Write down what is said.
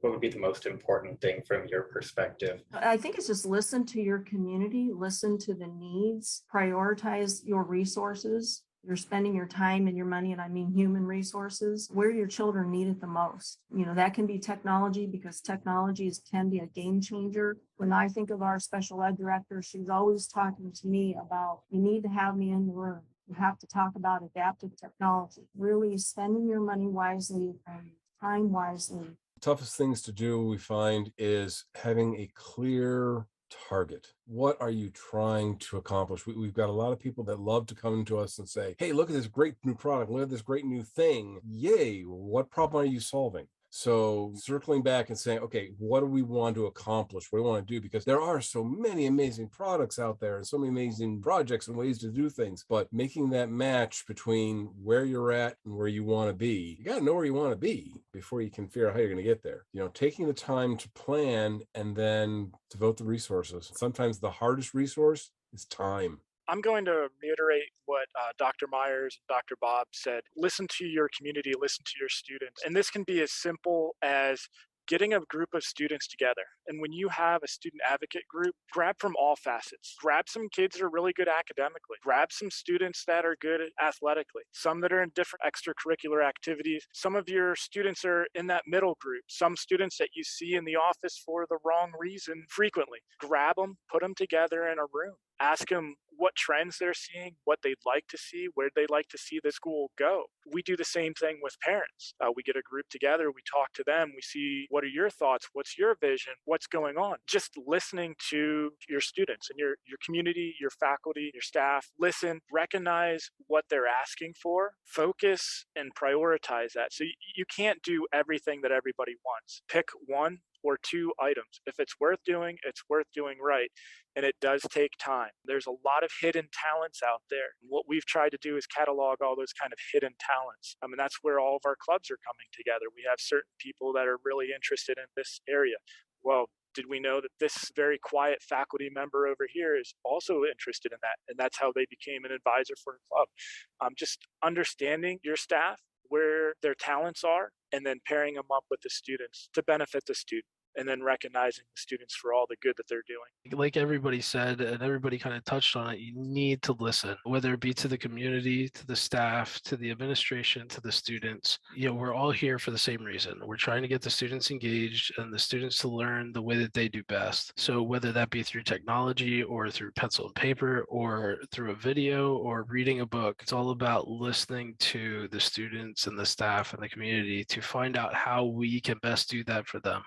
What would be the most important thing from your perspective? I think it's just listen to your community, listen to the needs, prioritize your resources. You're spending your time and your money, and I mean human resources, where your children need it the most. That can be technology, because can be a game changer. When I think of our special ed director, she's always talking to me about, you need to have me in the room. You have to talk about adaptive technology, really spending your money wisely and time wisely. Toughest things to do, we find, is having a clear target. What are you trying to accomplish? We've got a lot of people that love to come to us and say, hey, look at this great new product. Look at this great new thing. Yay. What problem are you solving? So circling back and saying, okay, what do we want to accomplish? What do we want to do? Because there are so many amazing products out there and so many amazing projects and ways to do things, but making that match between where you're at and where you want to be, you got to know where you want to be before you can figure out how you're going to get there. Taking the time to plan and then devote the resources. Sometimes the hardest resource is time. I'm going to reiterate what Dr. Myers and Dr. Bob said. Listen to your community, listen to your students. And this can be as simple as getting a group of students together. And when you have a student advocate group, grab from all facets. Grab some kids that are really good academically. Grab some students that are good athletically. Some that are in different extracurricular activities. Some of your students are in that middle group. Some students that you see in the office for the wrong reason frequently. Grab them, put them together in a room. Ask them what trends they're seeing, what they'd like to see, where they'd like to see the school go. We do the same thing with parents. We get a group together, we talk to them, we see, what are your thoughts? What's your vision? What's going on? Just listening to your students and your community, your faculty, your staff. Listen, recognize what they're asking for, focus and prioritize that. So you can't do everything that everybody wants. Pick one or two items. If it's worth doing, it's worth doing right. And it does take time. There's a lot of hidden talents out there. And what we've tried to do is catalog all those kind of hidden talents. I mean, that's where all of our clubs are coming together. We have certain people that are really interested in this area. Well, did we know that this very quiet faculty member over here is also interested in that? And that's how they became an advisor for a club. Just understanding your staff, where their talents are, and then pairing them up with the students to benefit the student, and then recognizing the students for all the good that they're doing. Like everybody said, and everybody kind of touched on it, you need to listen, whether it be to the community, to the staff, to the administration, to the students. We're all here for the same reason. We're trying to get the students engaged and the students to learn the way that they do best. So whether that be through technology or through pencil and paper or through a video or reading a book, it's all about listening to the students and the staff and the community to find out how we can best do that for them.